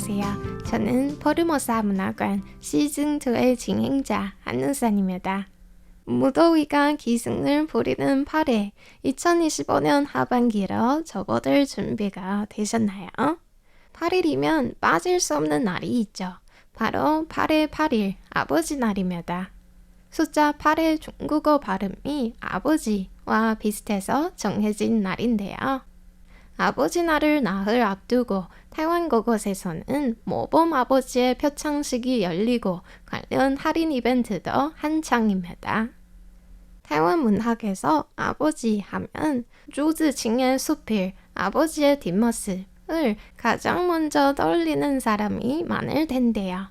안녕하세요. 저는 포르모사 문학관 시즌2의 진행자 한우산입니다. 무더위가 기승을 부리는 8회, 2025년 하반기로 접어들 준비가 되셨나요? 8일이면 빠질 수 없는 날이 있죠. 바로 8월 8일 아버지 날입니다. 숫자 8의 중국어 발음이 아버지와 비슷해서 정해진 날인데요. 아버지 날을 나흘 앞두고 타이완 곳곳에서는 모범 아버지의 표창식이 열리고 관련 할인 이벤트도 한창입니다. 타이완 문학에서 아버지 하면 조즈칭의 수필, 아버지의 뒷모습을 가장 먼저 떠올리는 사람이 많을 텐데요.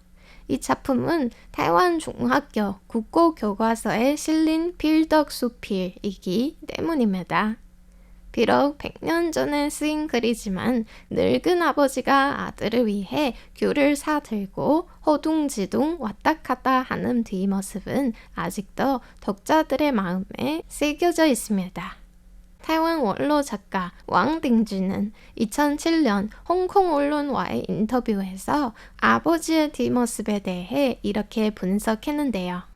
이 작품은 타이완 중학교 국고교과서에 실린 필덕 수필이기 때문입니다. 비록 100년 전에 쓰인 글이지만 늙은 아버지가 아들을 위해 귤을 사들고 허둥지둥 왔다 갔다 하는 뒷모습은 아직도 독자들의 마음에 새겨져 있습니다. 타이완 원로 작가 왕딩준은 2007년 홍콩 언론과의 인터뷰에서 아버지의 뒷모습에 대해 이렇게 분석했는데요.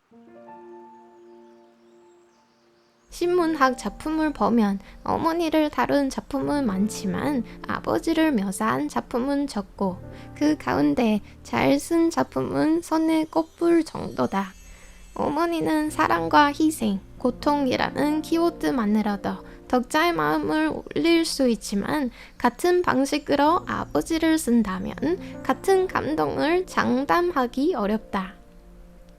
신문학 작품을 보면 어머니를 다룬 작품은 많지만 아버지를 묘사한 작품은 적고 그 가운데 잘 쓴 작품은 손에 꼽을 정도다. 어머니는 사랑과 희생, 고통이라는 키워드만으로도 독자의 마음을 울릴 수 있지만 같은 방식으로 아버지를 쓴다면 같은 감동을 장담하기 어렵다.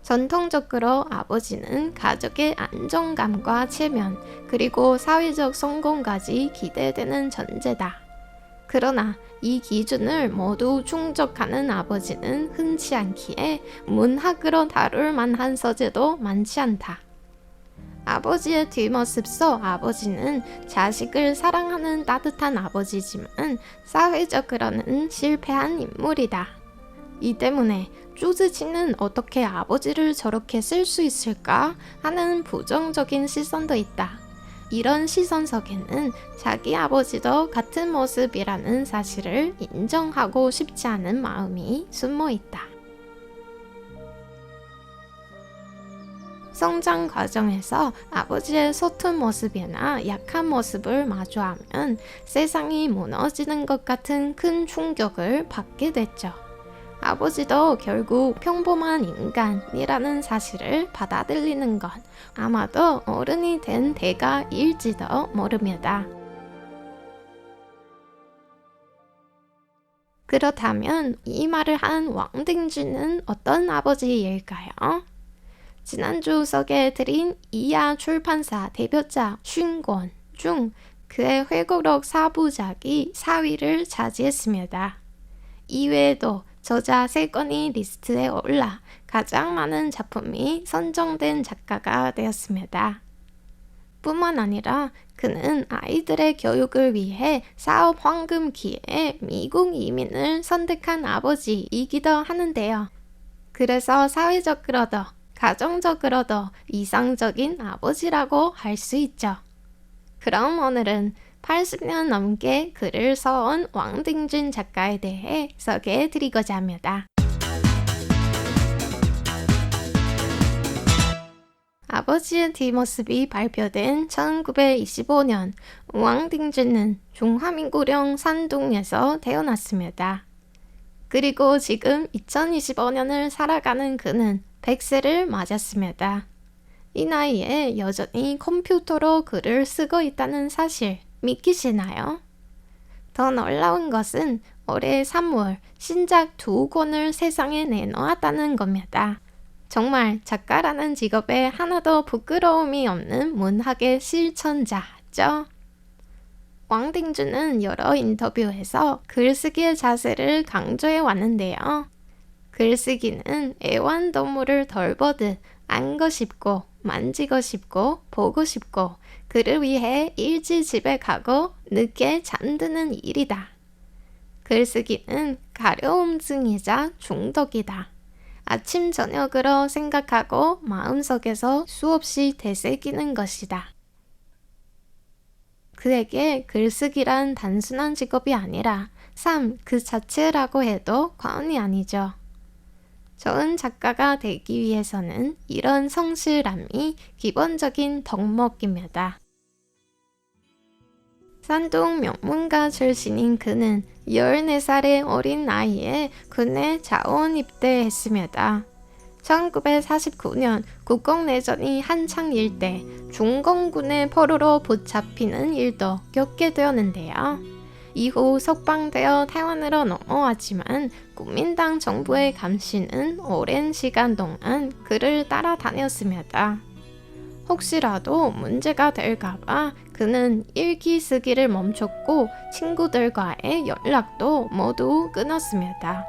전통적으로 아버지는 가족의 안정감과 체면, 그리고 사회적 성공까지 기대되는 존재다. 그러나 이 기준을 모두 충족하는 아버지는 흔치 않기에 문학으로 다룰 만한 소재도 많지 않다. 아버지의 뒷모습 속 아버지는 자식을 사랑하는 따뜻한 아버지지만 사회적으로는 실패한 인물이다. 이 때문에 조즈칭은 어떻게 아버지를 저렇게 쓸 수 있을까 하는 부정적인 시선도 있다. 이런 시선 속에는 자기 아버지도 같은 모습이라는 사실을 인정하고 싶지 않은 마음이 숨어 있다. 성장 과정에서 아버지의 서툰 모습이나 약한 모습을 마주하면 세상이 무너지는 것 같은 큰 충격을 받게 됐죠. 아버지도 결국 평범한 인간이라는 사실을 받아들이는 건 아마도 어른이 된 대가일지도 모릅니다. 그렇다면 이 말을 한 왕딩준은 어떤 아버지일까요? 지난주 소개해드린 이하 출판사 대표자 슌권 중 그의 회고록 4부작이 4위를 차지했습니다. 이외에도 저자 3건이 리스트에 올라 가장 많은 작품이 선정된 작가가 되었습니다. 뿐만 아니라 그는 아이들의 교육을 위해 사업 황금기에 미국 이민을 선택한 아버지이기도 하는데요. 그래서 사회적으로도 가정적으로도 이상적인 아버지라고 할 수 있죠. 그럼 오늘은 80년 넘게 글을 써온 왕딩준 작가에 대해 소개해드리고자 합니다. 아버지의 뒷모습이 발표된 1925년, 왕딩준은 중화민국령 산둥에서 태어났습니다. 그리고 지금 2025년을 살아가는 그는 100세를 맞았습니다. 이 나이에 여전히 컴퓨터로 글을 쓰고 있다는 사실 믿기시나요? 더 놀라운 것은 올해 3월 신작 2권을 세상에 내놓았다는 겁니다. 정말 작가라는 직업에 하나도 부끄러움이 없는 문학의 실천자죠. 왕딩준은 여러 인터뷰에서 글쓰기의 자세를 강조해 왔는데요. 글쓰기는 애완동물을 돌보듯 안고 싶고 만지고 싶고 보고 싶고 그를 위해 일찍 집에 가고 늦게 잠드는 일이다. 글쓰기는 가려움증이자 중독이다. 아침 저녁으로 생각하고 마음속에서 수없이 되새기는 것이다. 그에게 글쓰기란 단순한 직업이 아니라 삶 그 자체라고 해도 과언이 아니죠. 좋은 작가가 되기 위해서는 이런 성실함이 기본적인 덕목입니다. 산둥 명문가 출신인 그는 14살의 어린 나이에 군에 자원 입대했습니다. 1949년 국共내전이 한창일 때 중공군의 포로로 붙잡히는 일도 겪게 되었는데요. 이후 석방되어台湾으로 넘어왔지만 국민당 정부의 감시는 오랜 시간 동안 그를 따라다녔습니다. 혹시라도 문제가 될까봐 그는 일기 쓰기를 멈췄고 친구들과의 연락도 모두 끊었습니다.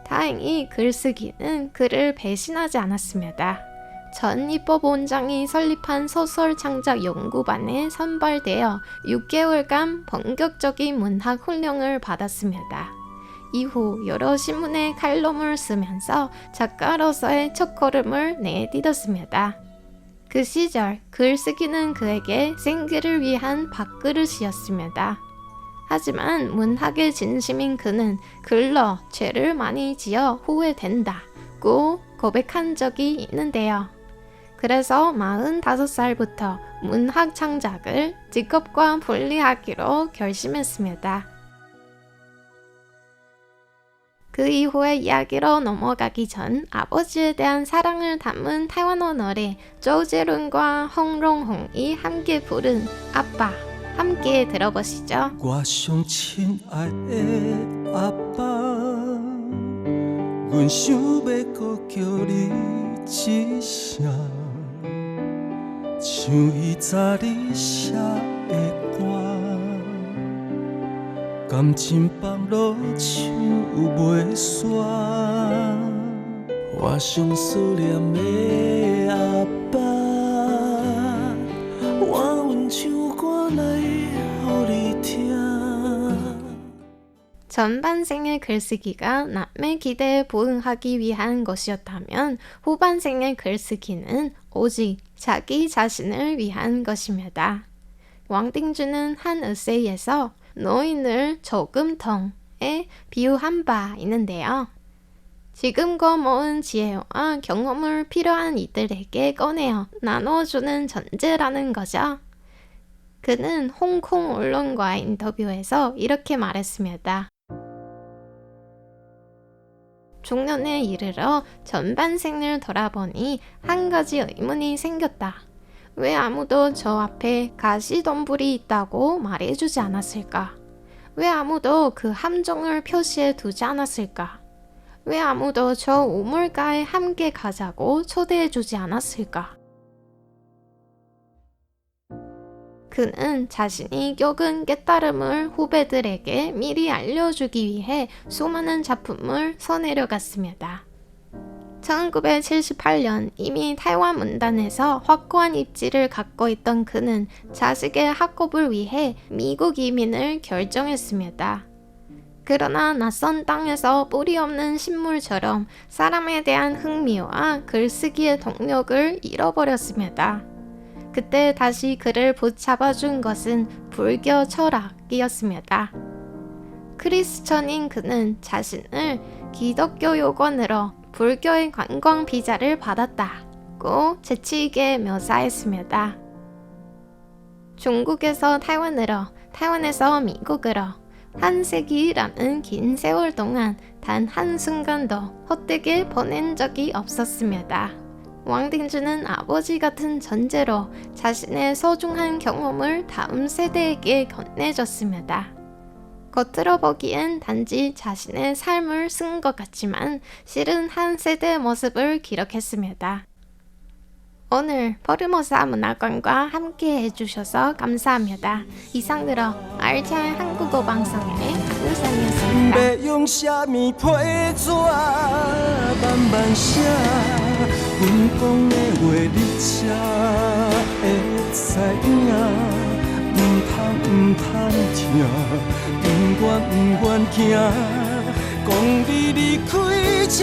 다행히 글쓰기는 그를 배신하지 않았습니다. 전 입법원장이 설립한 소설 창작 연구반에 선발되어 6개월간 본격적인 문학 훈련을 받았습니다. 이후 여러 신문에 칼럼을 쓰면서 작가로서의 첫걸음을 내딛었습니다. 그 시절 글쓰기는 그에게 생계를 위한 밥그릇이었습니다. 하지만 문학의 진심인 그는 글로 죄를 많이 지어 후회된다고 고백한 적이 있는데요. 그래서 45살부터 문학 창작을 직업과 분리하기로 결심했습니다. 그 이후의 이야기로 넘어가기 전 아버지에 대한 사랑을 담은台湾어 노래 조재룬과 홍롱홍이 함께 부른 아빠 함께 들어보시죠. 我上亲爱的阿爸，阮想要搁叫你一声，像伊早你写的歌，感情放落唱袂煞。我上思念的阿爸，我阮唱歌来予你听。 전반생의 글쓰기가 남의 기대에 부응하기 위한 것이었다면 후반생의 글쓰기는 오직 자기 자신을 위한 것입니다. 왕딩주는 한 에세이에서 노인을 저금통에 비유한 바 있는데요. 지금껏 모은 지혜와 경험을 필요한 이들에게 꺼내어 나눠주는 존재라는 거죠. 그는 홍콩 언론과의 인터뷰에서 이렇게 말했습니다. 중년에 이르러 전반생을 돌아보니 한 가지 의문이 생겼다. 왜 아무도 저 앞에 가시덤불이 있다고 말해주지 않았을까? 왜 아무도 그 함정을 표시해 두지 않았을까? 왜 아무도 저 우물가에 함께 가자고 초대해주지 않았을까? 그는 자신이 겪은 깨달음을 후배들에게 미리 알려주기 위해 수많은 작품을 써내려갔습니다. 1978년 이미台湾문단에서 확고한 입지를 갖고 있던 그는 자식의 학업을 위해 미국 이민을 결정했습니다. 그러나 낯선 땅에서 뿌리 없는 식물처럼 사람에 대한 흥미와 글쓰기의 동력을 잃어버렸습니다. 그때 다시 그를 붙잡아준 것은 불교 철학이었습니다. 크리스천인 그는 자신을 기독교 요건으로 불교의 관광 비자를 받았다고 재치있게 묘사했습니다. 중국에서台湾으로,台湾에서 미국으로 한 세기라는 긴 세월 동안 단 한순간도 헛되게 보낸 적이 없었습니다. 왕딩주는 아버지 같은 존재로 자신의 소중한 경험을 다음 세대에게 건네줬습니다. 겉으로 보기엔 단지 자신의 삶을 쓴 것 같지만 실은 한 세대의 모습을 기록했습니다. 오늘 포르모사 문화관과 함께 해주셔서 감사합니다. 이상으로 알찬 한국어 방송의 안우산이었습니다. 要用什么批纸慢慢写，阮讲的话你才会知影，唔通听，不愿行，讲你离开这。